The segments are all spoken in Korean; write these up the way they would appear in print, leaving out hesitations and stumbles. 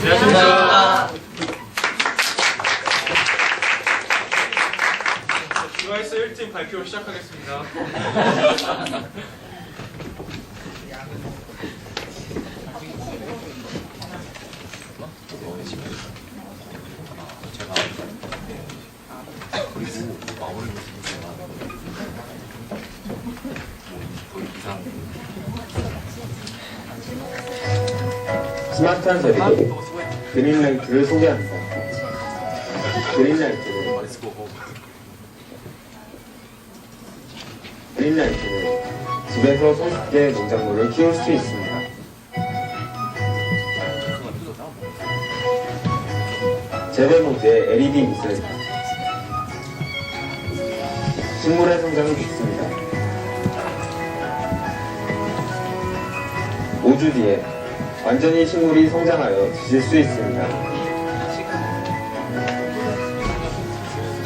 안녕하십니까. 디바이스 1팀 발표를 시작하겠습니다. 스마트한 제품이 그린라이트를 소개합니다. 그린라이트는 집에서 손쉽게 농작물을 키울 수 있습니다. 재배 모드의 LED 빛은 식물의 성장을 돕습니다. 5주 뒤에 완전히 식물이 성장하여 드실 수 있습니다.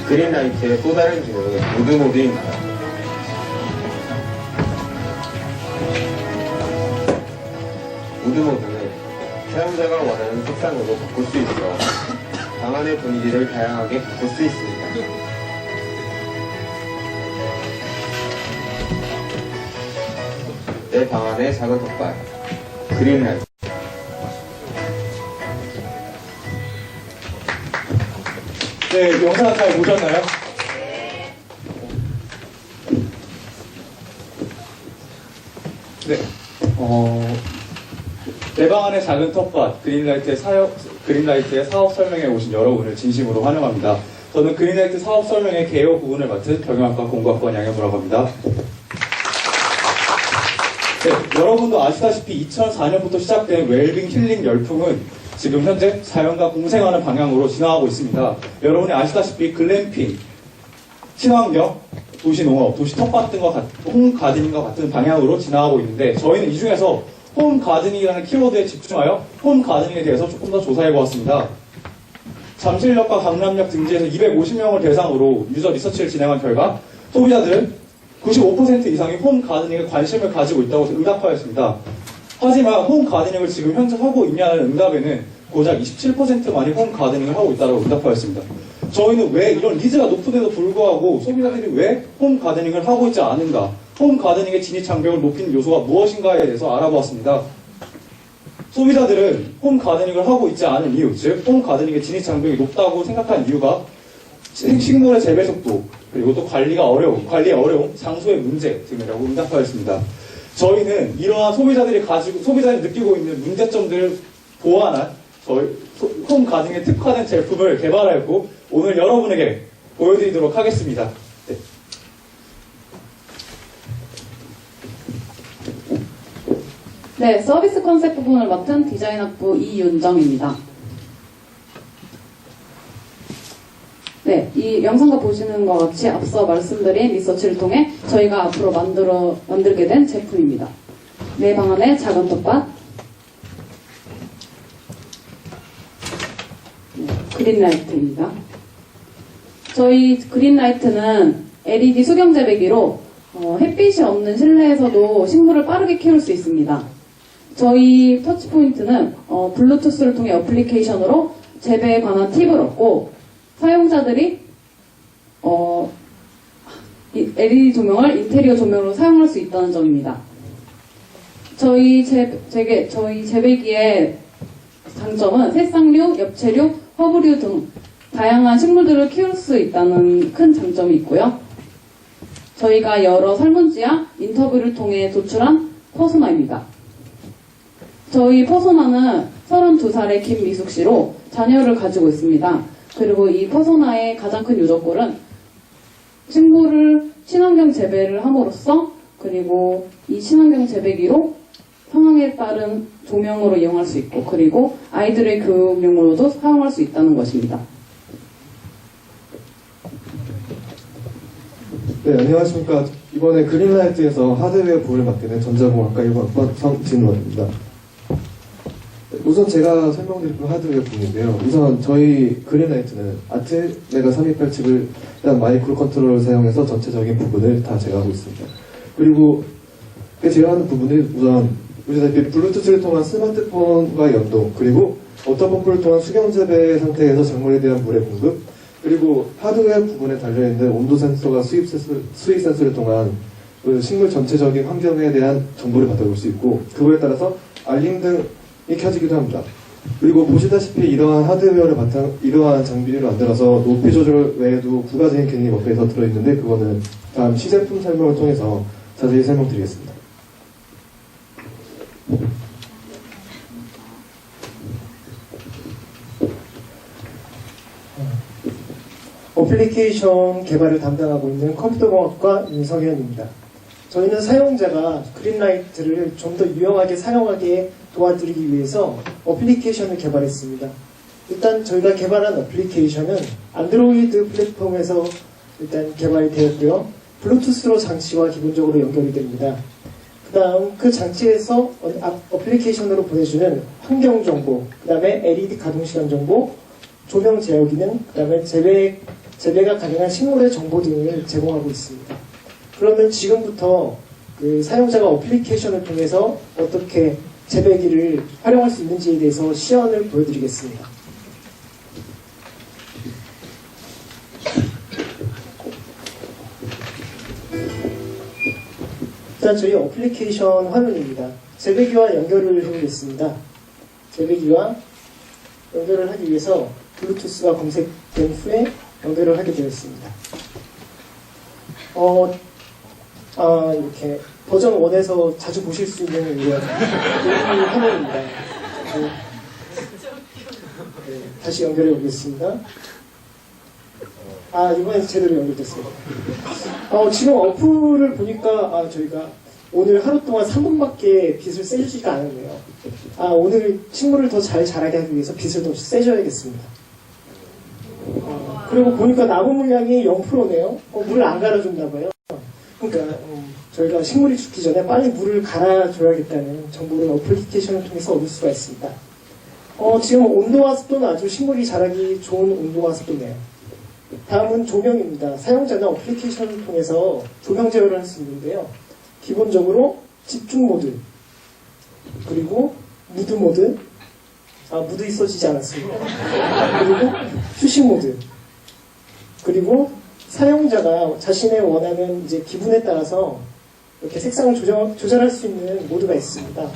그린라이트의 또 다른 기능은 무드 모드입니다. 무드 모드는 사용자가 원하는 색상으로 바꿀 수 있어 방 안의 분위기를 다양하게 바꿀 수 있습니다. 내 방 안의 작은 텃밭 그린라이트. 네, 영상 잘 보셨나요? 네. 내 방 안의 작은 텃밭 그린라이트의 사업 설명에 오신 여러분을 진심으로 환영합니다. 저는 그린라이트 사업 설명의 개요 부분을 맡은 경영학과 공부학번 양현무라고 합니다. 네, 여러분도 아시다시피 2004년부터 시작된 웰빙 힐링 열풍은 지금 현재 자연과 공생하는 방향으로 진화하고 있습니다. 여러분이 아시다시피 글램핑, 친환경, 도시농업, 도시 텃밭 등과 홈가드닝과 같은 방향으로 진화하고 있는데 저희는 이 중에서 홈가드닝이라는 키워드에 집중하여 홈가드닝에 대해서 조금 더 조사해보았습니다. 잠실역과 강남역 등지에서 250명을 대상으로 유저 리서치를 진행한 결과 소비자들은 95% 이상이 홈가드닝에 관심을 가지고 있다고 응답하였습니다. 하지만 홈가드닝을 지금 현재 하고 있냐는 응답에는 고작 27%만이 홈가드닝을 하고 있다고 응답하였습니다. 저희는 왜 이런 니즈가 높은데도 불구하고 소비자들이 왜 홈가드닝을 하고 있지 않은가, 홈가드닝의 진입 장벽을 높이는 요소가 무엇인가에 대해서 알아보았습니다. 소비자들은 홈가드닝을 하고 있지 않은 이유, 즉 홈가드닝의 진입 장벽이 높다고 생각한 이유가 식물의 재배 속도, 그리고 또 관리의 어려움, 장소의 문제 등이라고 응답하였습니다. 저희는 이러한 소비자들이 느끼고 있는 문제점들을 보완한 저희 홈가드닝에 특화된 제품을 개발하였고 오늘 여러분에게 보여드리도록 하겠습니다. 네. 네, 서비스 컨셉 부분을 맡은 디자인학부 이윤정입니다. 네, 이 영상과 보시는 것 같이 앞서 말씀드린 리서치를 통해 저희가 앞으로 만들게 된 제품입니다. 내 방 안의 작은 텃밭, 네, 그린라이트입니다. 저희 그린라이트는 LED 수경 재배기로 햇빛이 없는 실내에서도 식물을 빠르게 키울 수 있습니다. 저희 터치포인트는 블루투스를 통해 어플리케이션으로 재배에 관한 팁을 얻고 사용자들이 LED 조명을 인테리어 조명으로 사용할 수 있다는 점입니다. 저희 재배기의 장점은 새싹류, 엽채류, 허브류 등 다양한 식물들을 키울 수 있다는 큰 장점이 있고요. 저희가 여러 설문지와 인터뷰를 통해 도출한 퍼소나입니다. 저희 퍼소나는 32살의 김미숙 씨로 자녀를 가지고 있습니다. 그리고 이 퍼소나의 가장 큰 요적골은 식물을 친환경 재배를 함으로써 그리고 이 친환경 재배기로 상황에 따른 조명으로 이용할 수 있고 그리고 아이들의 교육용으로도 사용할 수 있다는 것입니다. 네, 안녕하십니까. 이번에 그린라이트에서 하드웨어 부를 맡게 된 전자공학과 1학번 성진원입니다. 우선 제가 설명드릴 건 하드웨어 부분인데요. 우선 저희 그린라이트는 아트메가 328칩을 일단 마이크로 컨트롤러를 사용해서 전체적인 부분을 다 제가 하고 있습니다. 그리고 제가 하는 부분은 우선 보시다시피 블루투스를 통한 스마트폰과 연동, 그리고 워터펌프를 통한 수경재배 상태에서 작물에 대한 물의 공급, 그리고 하드웨어 부분에 달려있는 온도 센서가 수입 센서를 통한 그 식물 전체적인 환경에 대한 정보를 받아볼 수 있고, 그거에 따라서 알림 등이 켜지기도 합니다. 그리고 보시다시피 이러한 장비를 만들어서 높이 조절 외에도 부가적인 기능이 몇 개서 들어있는데, 그거는 다음 시제품 설명을 통해서 자세히 설명드리겠습니다. 어플리케이션 개발을 담당하고 있는 컴퓨터공학과 윤성현입니다. 저희는 사용자가 그린라이트를 좀 더 유용하게 사용하게 도와드리기 위해서 어플리케이션을 개발했습니다. 일단 저희가 개발한 어플리케이션은 안드로이드 플랫폼에서 일단 개발이 되었고요. 블루투스로 장치와 기본적으로 연결이 됩니다. 그 다음 그 장치에서 어플리케이션으로 보내주는 환경 정보, 그 다음에 LED 가동시간 정보, 조명 제어 기능, 그 다음에 재배가 가능한 식물의 정보 등을 제공하고 있습니다. 그러면 지금부터 그 사용자가 어플리케이션을 통해서 어떻게 재배기를 활용할 수 있는지에 대해서 시연을 보여드리겠습니다. 일단 저희 어플리케이션 화면입니다. 재배기와 연결을 해보겠습니다. 재배기와 연결을 하기 위해서 블루투스가 검색된 후에 연결을 하게 되었습니다. 이렇게 버전 1에서 자주 보실 수 있는 이런 화면입니다. 네, 다시 연결해 보겠습니다. 이번에 제대로 연결됐습니다. 지금 어플을 보니까 저희가 오늘 하루 동안 3분밖에 빛을 쐬주지가 않았네요. 오늘 식물을 더 잘 자라게 하기 위해서 빛을 더 쐬줘야겠습니다. 그리고 보니까 나무 물량이 0%네요. 물을 안 갈아줬나봐요. 그러니까 저희가 식물이 죽기 전에 빨리 물을 갈아줘야겠다는 정보를 어플리케이션을 통해서 얻을 수가 있습니다. 지금 온도와 습도는 아주 식물이 자라기 좋은 온도와 습도네요. 다음은 조명입니다. 사용자는 어플리케이션을 통해서 조명 제어를 할 수 있는데요. 기본적으로 집중 모드, 그리고 무드 모드, 무드이 써지지 않았습니다. 그리고 휴식 모드, 그리고 사용자가 자신의 원하는 이제 기분에 따라서 이렇게 색상을 조절할 수 있는 모드가 있습니다.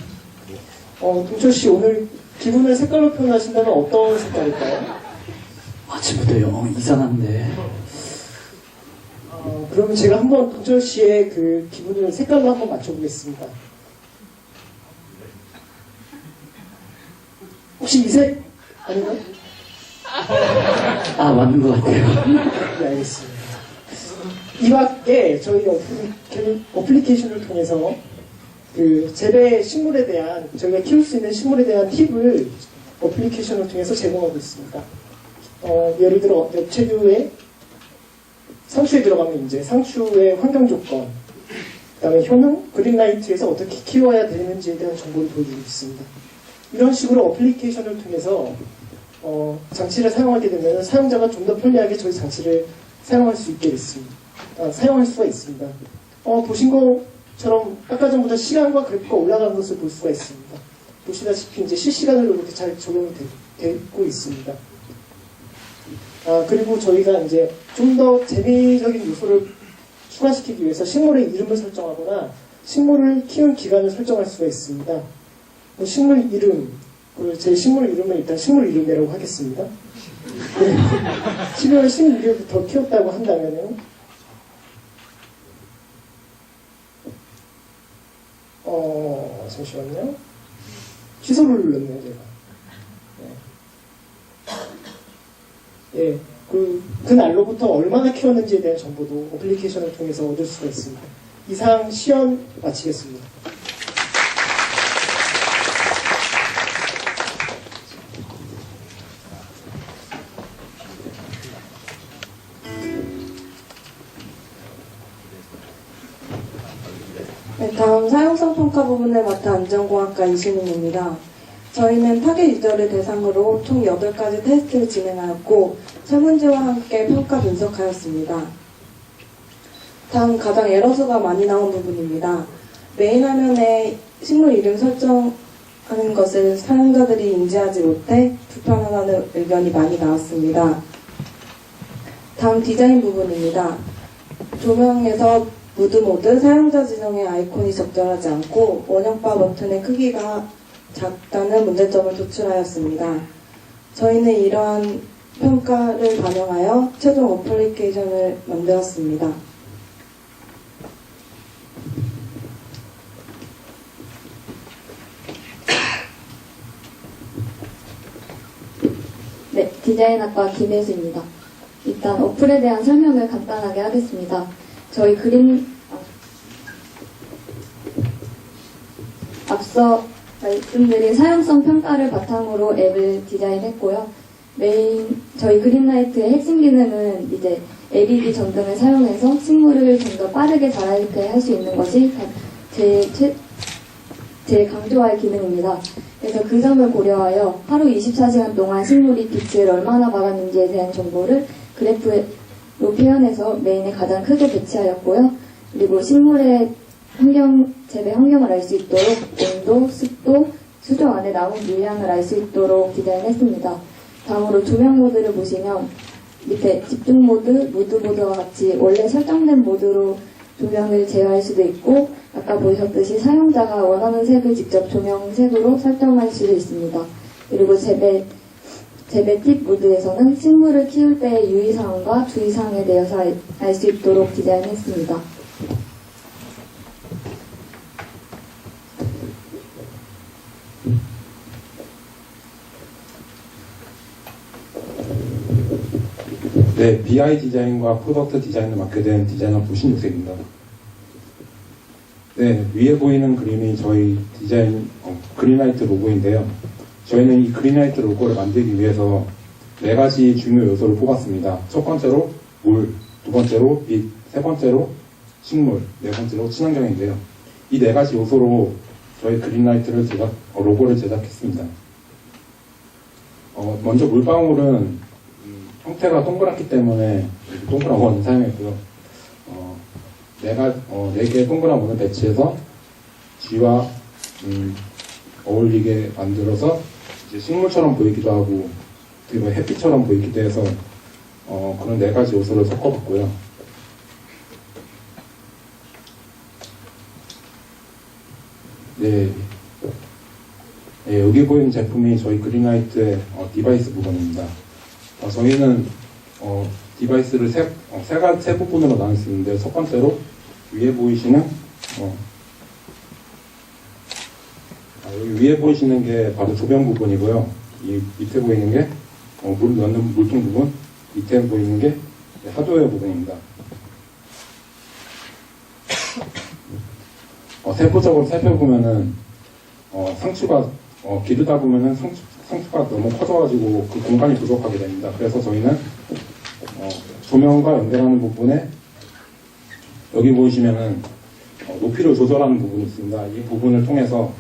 동철 씨 오늘 기분을 색깔로 표현하신다면 어떤 색깔일까요? 아침부터 영 이상한데. 그러면 제가 한번 동철 씨의 그 기분을 색깔로 한번 맞춰보겠습니다. 혹시 이 색 아닌가요? 맞는 것 같아요. 네, 알겠습니다. 이 밖에 저희 어플리케이션을 통해서 그 재배 식물에 대한, 저희가 키울 수 있는 식물에 대한 팁을 어플리케이션을 통해서 제공하고 있습니다. 예를 들어 엽채류의 상추에 들어가면 이제 상추의 환경 조건, 그 다음에 효능, 그린라이트에서 어떻게 키워야 되는지에 대한 정보를 보여주고 있습니다. 이런 식으로 어플리케이션을 통해서 장치를 사용하게 되면 사용자가 좀 더 편리하게 저희 장치를 사용할 수 있게 됐습니다. 사용할 수가 있습니다. 보신 것처럼 아까 전보다 시간과 그래프가 올라간 것을 볼 수가 있습니다. 보시다시피 이제 실시간으로 이렇게 잘 적용이 되고 있습니다. 그리고 저희가 이제 좀 더 재미적인 요소를 추가시키기 위해서 식물의 이름을 설정하거나 식물을 키운 기간을 설정할 수가 있습니다. 식물 이름, 제 식물 이름은 일단 식물 이름이라고 하겠습니다. 12월 16일부터 키웠다고 한다면은 잠시만요. 취소를 눌렀네요, 제가. 네. 그 날로부터 얼마나 키웠는지에 대한 정보도 어플리케이션을 통해서 얻을 수가 있습니다. 이상 시연 마치겠습니다. 네, 다음 사용성 평가 부분을 맡은 안전공학과 이신웅입니다. 저희는 타겟 유저를 대상으로 총 8가지 테스트를 진행하였고 설문지와 함께 평가 분석하였습니다. 다음 가장 에러수가 많이 나온 부분입니다. 메인 화면에 식물 이름 설정하는 것을 사용자들이 인지하지 못해 불편하다는 의견이 많이 나왔습니다. 다음 디자인 부분입니다. 조명에서 무드 모드, 사용자 지정의 아이콘이 적절하지 않고 원형바 버튼의 크기가 작다는 문제점을 도출하였습니다. 저희는 이러한 평가를 반영하여 최종 어플리케이션을 만들었습니다. 네, 디자인학과 김혜수입니다. 일단 어플에 대한 설명을 간단하게 하겠습니다. 저희 앞서 말씀드린 사용성 평가를 바탕으로 앱을 디자인했고요. 저희 그린라이트의 핵심 기능은 이제 LED 전등을 사용해서 식물을 좀 더 빠르게 자라게 할 수 있는 것이 제일 강조할 기능입니다. 그래서 그 점을 고려하여 하루 24시간 동안 식물이 빛을 얼마나 받았는지에 대한 정보를 그래프로 표현해서 메인에 가장 크게 배치하였고요. 그리고 식물의 재배 환경을 알 수 있도록 온도, 습도, 수조 안에 남은 물량을 알 수 있도록 디자인했습니다. 다음으로 조명 모드를 보시면 밑에 집중 모드, 무드 모드와 같이 원래 설정된 모드로 조명을 제어할 수도 있고 아까 보셨듯이 사용자가 원하는 색을 직접 조명 색으로 설정할 수도 있습니다. 그리고 재배 팁 모드에서는 식물을 키울 때의 유의사항과 주의사항에 대해서 알 수 있도록 디자인했습니다. 네, BI 디자인과 프로덕트 디자인을 맡게 된 디자이너 부신유색입니다. 네, 위에 보이는 그림이 저희 디자인 그린라이트 로고인데요. 저희는 이 그린라이트 로고를 만들기 위해서 4가지 중요 요소를 뽑았습니다. 첫 번째로 물, 두 번째로 빛, 세 번째로 식물, 네 번째로 친환경인데요. 이 4가지 요소로 저희 그린라이트를 로고를 제작했습니다. 먼저 물방울은 형태가 동그랗기 때문에 동그란 원을 사용했고요. 4개의 동그란 원을 배치해서 쥐와 어울리게 만들어서 이제 식물처럼 보이기도 하고 그리고 햇빛처럼 보이기도 해서 그런 4가지 요소를 섞어봤고요. 네, 여기 보이는 제품이 저희 그린라이트의 디바이스 부분입니다. 저희는 디바이스를 세 부분으로 나눌 수 있는데 첫 번째로 위에 보이시는 여기 위에 보이시는 게 바로 조명 부분이고요. 이 밑에 보이는 게 물 넣는 물통 부분, 밑에 보이는 게 하드웨어 부분입니다. 세부적으로 살펴보면은 상추가 기르다 보면은 상추가 너무 커져가지고 그 공간이 부족하게 됩니다. 그래서 저희는 조명과 연결하는 부분에 여기 보이시면은 높이를 조절하는 부분이 있습니다. 이 부분을 통해서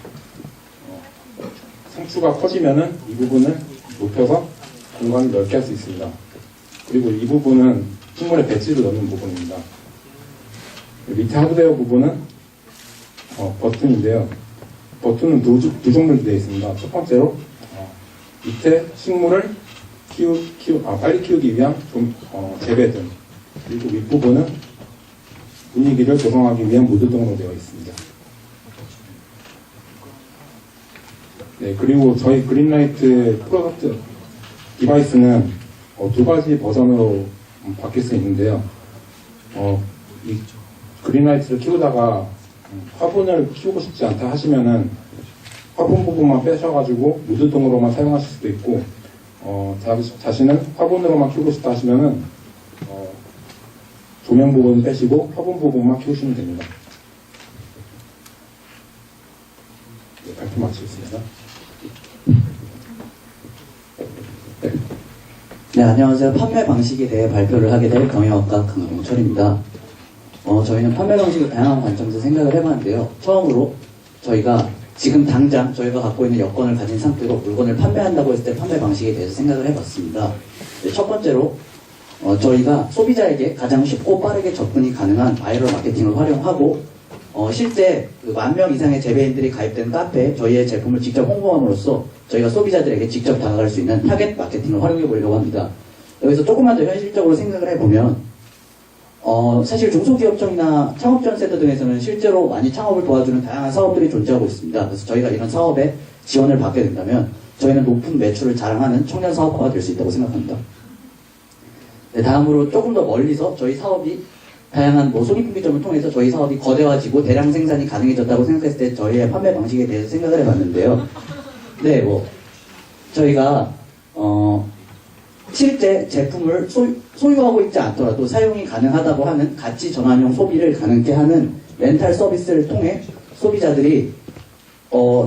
상추가 커지면은 이 부분을 높여서 공간을 넓게 할 수 있습니다. 그리고 이 부분은 식물에 배지를 넣는 부분입니다. 밑에 하드웨어 부분은 버튼인데요. 버튼은 두 종류로 되어 있습니다. 첫 번째로 밑에 식물을 빨리 키우기 위한 재배등, 그리고 윗부분은 분위기를 조성하기 위한 무드등으로 되어 있습니다. 네, 그리고 저희 그린라이트 프로덕트 디바이스는 2가지 버전으로 바뀔 수 있는데요. 이 그린라이트를 키우다가 화분을 키우고 싶지 않다 하시면은 화분 부분만 빼셔가지고 무드등으로만 사용하실 수도 있고, 자신은 화분으로만 키우고 싶다 하시면은 조명 부분 빼시고 화분 부분만 키우시면 됩니다. 네, 발표 마치겠습니다. 네, 안녕하세요. 판매 방식에 대해 발표를 하게 될 경영학과 강용철입니다. 저희는 판매 방식을 다양한 관점에서 생각을 해봤는데요. 처음으로 저희가 지금 당장 저희가 갖고 있는 여건을 가진 상태로 물건을 판매한다고 했을 때 판매 방식에 대해서 생각을 해봤습니다. 네, 첫 번째로 저희가 소비자에게 가장 쉽고 빠르게 접근이 가능한 바이럴 마케팅을 활용하고 실제 그 10,000명 이상의 재배인들이 가입된 카페에 저희의 제품을 직접 홍보함으로써 저희가 소비자들에게 직접 다가갈 수 있는 타겟 마케팅을 활용해 보려고 합니다. 여기서 조금만 더 현실적으로 생각을 해보면 사실 중소기업청이나 창업지원센터 등에서는 실제로 많이 창업을 도와주는 다양한 사업들이 존재하고 있습니다. 그래서 저희가 이런 사업에 지원을 받게 된다면 저희는 높은 매출을 자랑하는 청년 사업가가 될 수 있다고 생각합니다. 네, 다음으로 조금 더 멀리서 저희 사업이 다양한 손익분기점을 통해서 저희 사업이 거대화지고 대량 생산이 가능해졌다고 생각했을 때 저희의 판매 방식에 대해서 생각을 해봤는데요. 네, 저희가 실제 제품을 소유하고 있지 않더라도 사용이 가능하다고 하는 가치 전환형 소비를 가능케 하는 렌탈 서비스를 통해 소비자들이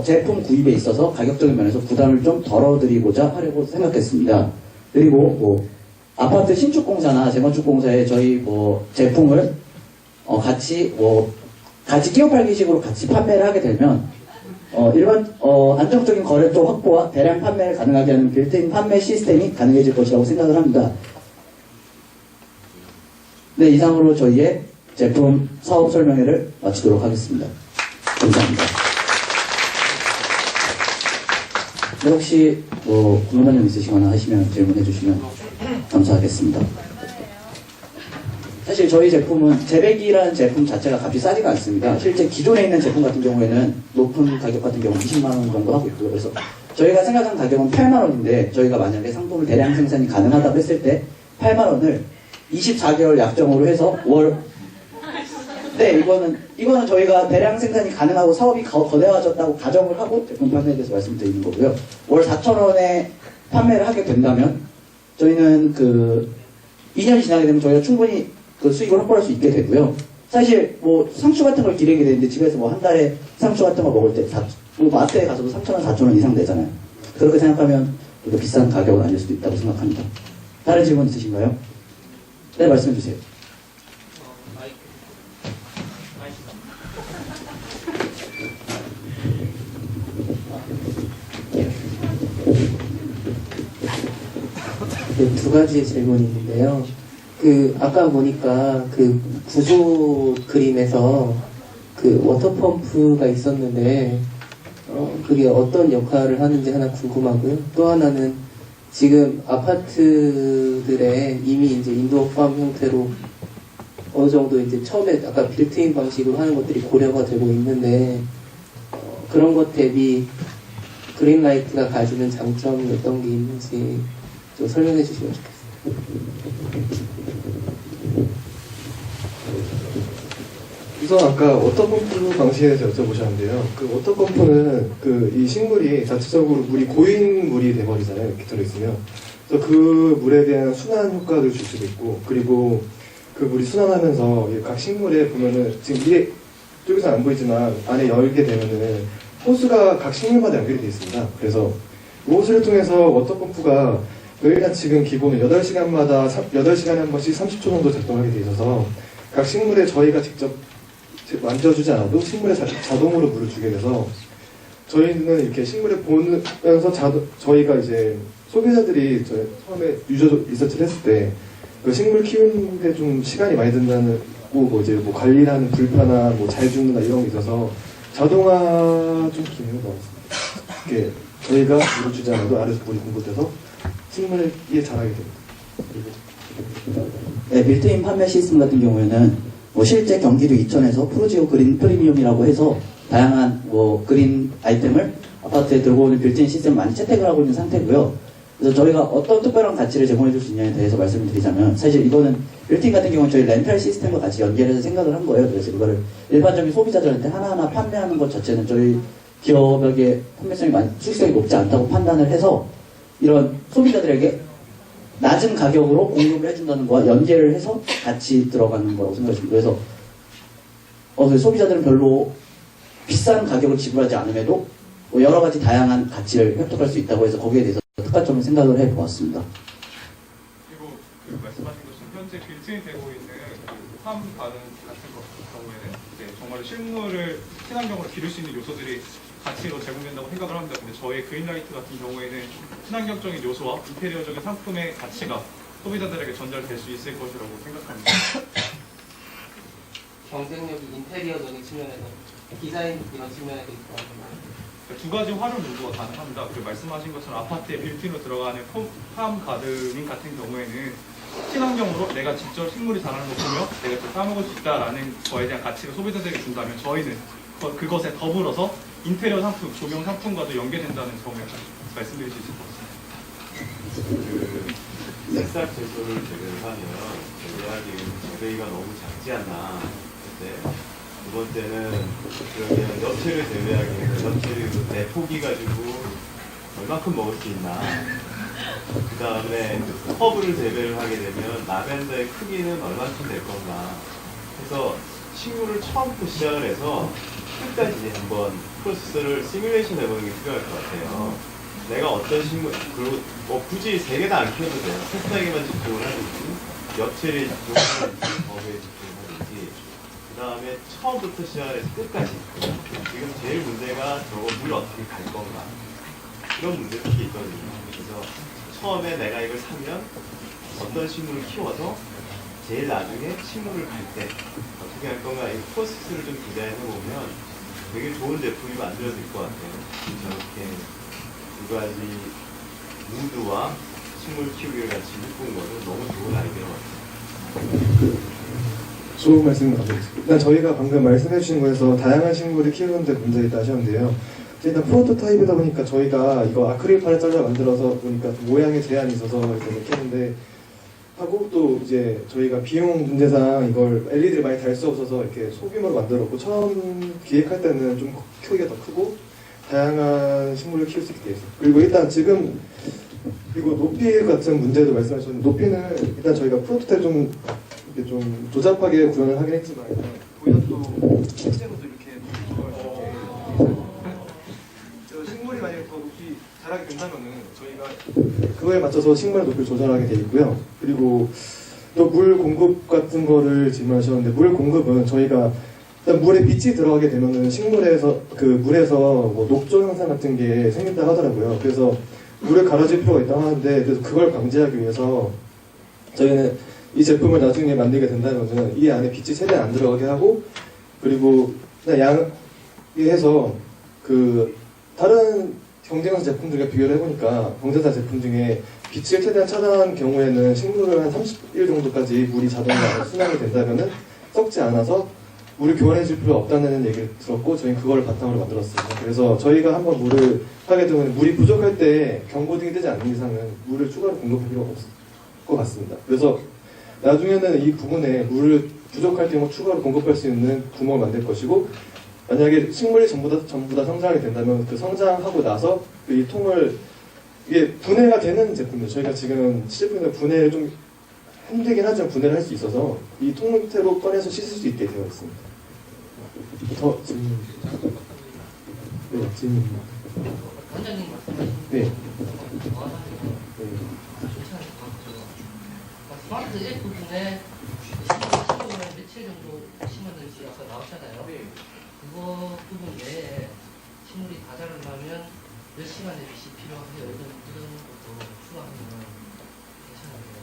제품 구입에 있어서 가격적인 면에서 부담을 좀 덜어드리고자 하려고 생각했습니다. 그리고 아파트 신축공사나 재건축공사에 저희 제품을 같이 끼워 팔기식으로 같이 판매를 하게 되면 안정적인 거래처 확보와 대량 판매를 가능하게 하는 빌트인 판매 시스템이 가능해질 것이라고 생각을 합니다. 네, 이상으로 저희의 제품 사업 설명회를 마치도록 하겠습니다. 감사합니다. 네, 혹시 궁금한 점 있으시거나 하시면 질문해 주시면 감사하겠습니다. 사실 저희 제품은 재배기라는 제품 자체가 값이 싸지가 않습니다. 실제 기존에 있는 제품 같은 경우에는 높은 가격 같은 경우는 20만 원 정도 하고 있고요. 그래서 저희가 생각한 가격은 8만 원인데 저희가 만약에 상품을 대량 생산이 가능하다고 했을 때 8만 원을 24개월 약정으로 해서 이거는 저희가 대량 생산이 가능하고 사업이 거대화졌다고 가정을 하고 제품 판매에 대해서 말씀드리는 거고요. 월 4,000원에 판매를 하게 된다면 저희는 2년이 지나게 되면 저희가 충분히 수익을 확보할 수 있게 되고요. 사실 상추 같은 걸 기르게 되는데 집에서 한 달에 상추 같은 거 먹을 때 마트에 가서도 3,000원, 4,000원 이상 되잖아요. 그렇게 생각하면 더 비싼 가격은 아닐 수도 있다고 생각합니다. 다른 질문 있으신가요? 네, 말씀해 주세요. 네, 두 가지 질문이 있는데요. 아까 보니까 구조 그림에서 워터펌프가 있었는데, 그게 어떤 역할을 하는지 하나 궁금하고요. 또 하나는 지금 아파트들에 이미 이제 인도어팜 형태로 어느 정도 이제 처음에 아까 빌트인 방식으로 하는 것들이 고려가 되고 있는데, 그런 것 대비 그린라이트가 가지는 장점이 어떤 게 있는지 좀 설명해 주시면 좋겠습니다. 우선 아까 워터펌프 방식에 대해서 여쭤보셨는데요. 워터펌프는 이 식물이 자체적으로 물이 고인 물이 돼버리잖아요. 이렇게 들어있으면. 그래서 그 물에 대한 순환 효과를 줄 수도 있고, 그리고 그 물이 순환하면서 각 식물에 보면은 지금 위에 쪽에서 안 보이지만 안에 열게 되면은 호스가 각 식물마다 연결이 되어 있습니다. 그래서 그 호스를 통해서 워터펌프가 저희가 지금 기본은 8시간마다 8시간에 한 번씩 30초 정도 작동하게 되어 있어서 각 식물에 저희가 직접 만져주지 않아도 식물에 자동으로 물을 주게 돼서 저희는 이렇게 식물을 보면서 저희가 이제 소비자들이 처음에 유저 리서치를 했을 때 그 식물 키우는데 좀 시간이 많이 든다는 관리하는 불편함, 잘 죽는다 이런 게 있어서 자동화 좀 기능을 넣었습니다. 이렇게 저희가 물을 주지 않아도 알아서 물이 공급돼서 식물에 자라게 됩니다. 네, 빌트인 판매 시스템 같은 경우에는 실제 경기도 이천에서 프로지오 그린 프리미엄이라고 해서 다양한 그린 아이템을 아파트에 들고 오는 빌트인 시스템을 많이 채택을 하고 있는 상태고요. 그래서 저희가 어떤 특별한 가치를 제공해 줄 수 있냐에 대해서 말씀을 드리자면, 사실 이거는 빌트인 같은 경우는 저희 렌탈 시스템과 같이 연계해서 생각을 한 거예요. 그래서 이거를 일반적인 소비자들한테 하나하나 판매하는 것 자체는 저희 기업에게 판매성이 수익성이 높지 않다고 판단을 해서 이런 소비자들에게 낮은 가격으로 공급을 해준다는 거와 연계를 해서 같이 들어가는 거라고 생각했습니다. 그래서 소비자들은 별로 비싼 가격을 지불하지 않음에도 여러 가지 다양한 가치를 획득할 수 있다고 해서 거기에 대해서 특화점을 생각을 해보았습니다. 그리고 말씀하신 것처럼 현재 빌트인 되고 있는 팜 가든 같은 경우에는 정말 식물을 친환경으로 기를 수 있는 요소들이 가치로 제공된다고 생각을 합니다. 근데 저희 그린라이트 같은 경우에는 친환경적인 요소와 인테리어적인 상품의 가치가 소비자들에게 전달될 수 있을 것이라고 생각합니다. 경쟁력이 인테리어적인 측면에서 디자인 이런 측면에도 있고 두 가지 활용 요구가 가능합니다. 그리고 말씀하신 것처럼 아파트에 빌트인으로 들어가는 팜 가드닝 같은 경우에는 친환경으로 내가 직접 식물이 자라는 거 보며 내가 직접 따먹을 수 있다라는 거에 대한 가치를 소비자들에게 준다면 저희는 그것에 더불어서 인테리어 상품, 조경 상품과도 연계된다는 점을 말씀드릴 수 있을 것 같습니다. 새싹 채소를 재배하면 예약이 재배가 너무 작지 않나. 두 번째는 그러면 엽채를 재배하기 위해서 엽채를 내 포기 가지고 얼마큼 먹을 수 있나. 그 다음에 허브를 재배를 하게 되면 라벤더의 크기는 얼마큼 될 건가. 그래서 식물을 처음부터 시작을 해서 끝까지 한번 프로세스를 시뮬레이션 해보는 게 필요할 것 같아요. 내가 어떤 식물, 그리고 뭐 굳이 세 개 다 안 키워도 돼요. 새싹에만 집중을 하든지, 엽채를 집중을 하든지, 허브에 집중을 하든지, 그 다음에 처음부터 시작을 해서 끝까지. 지금 제일 문제가 저거 물 어떻게 갈 건가. 이런 문제들이 있거든요. 그래서 처음에 내가 이걸 사면 어떤 식물을 키워서 제일 나중에 식물을 갈 때 어떻게 할 건가 이 프로세스를 좀 디자인해보면 되게 좋은 제품이 만들어질 것 같아요. 저렇게 두 가지 무드와 식물 키우기를 같이 묶은 거는 너무 좋은 아이디어 같아요. 좋은 말씀 감사드립니다. 일단 저희가 방금 말씀해 주신 거에서 다양한 식물을 키우는데 문제가 있다 하셨는데요. 일단 프로토타입이다 보니까 저희가 이거 아크릴판을 잘라 만들어서 보니까 모양에 제한이 있어서 이렇게 했는데 하고 또 이제 저희가 비용 문제상 이걸 LED를 많이 달 수 없어서 이렇게 소규모로 만들었고 처음 기획할 때는 좀 크기가 더 크고 다양한 식물을 키울 수 있게 되어 있어요. 그리고 일단 지금 그리고 높이 같은 문제도 말씀하셨는데 높이는 일단 저희가 프로토타입 좀 이렇게 좀 조잡하게 구현을 하긴 했지만 보면 또 실제로도 이렇게 저 식물이 만약에 더 높이 자라게 된다면은 저희가 그거에 맞춰서 식물의 높이를 조절하게 돼 있고요. 그리고 또 물 공급 같은 거를 질문하셨는데 물 공급은 저희가 일단 물에 빛이 들어가게 되면은 식물에서 그 물에서 뭐 녹조 현상 같은 게 생긴다 하더라고요. 그래서 물을 갈아줄 필요가 있다 하는데 그래서 그걸 방지하기 위해서 저희는 이 제품을 나중에 만들게 된다면은 이 안에 빛이 최대한 안 들어가게 하고 그리고 그냥 양해서 그 다른 경쟁사 제품들과 비교를 해보니까 경쟁사 제품 중에 빛을 최대한 차단한 경우에는 식물을 한 30일 정도까지 물이 자동으로 순환이 된다면은 썩지 않아서 물을 교환해 줄 필요 없다는 얘기를 들었고 저희는 그걸 바탕으로 만들었습니다. 그래서 저희가 한번 물을 하게 되면 물이 부족할 때 경고등이 뜨지 않는 이상은 물을 추가로 공급할 필요가 없을 것 같습니다. 그래서 나중에는 이 부분에 물을 부족할 경우 추가로 공급할 수 있는 구멍을 만들 것이고 만약에 식물이 전부 다 성장하게 된다면 그 성장하고 나서 이 통을 이게 분해가 되는 제품이에요. 저희가 지금 시제품에 분해를 좀 힘들긴 하지만 분해를 할 수 있어서 이 통째로 꺼내서 씻을 수 있게 되어 있습니다. 더 질문. 네, 질문. 원장님 말씀하신 네. 스마트 1 부분에 15분에 며칠 정도 심었는지 아까 나왔잖아요. 그거 부분 외에 식물이 다 자라려면 몇 시간의 빛이 필요하세요? 이런 것도 추가하면 괜찮은데요.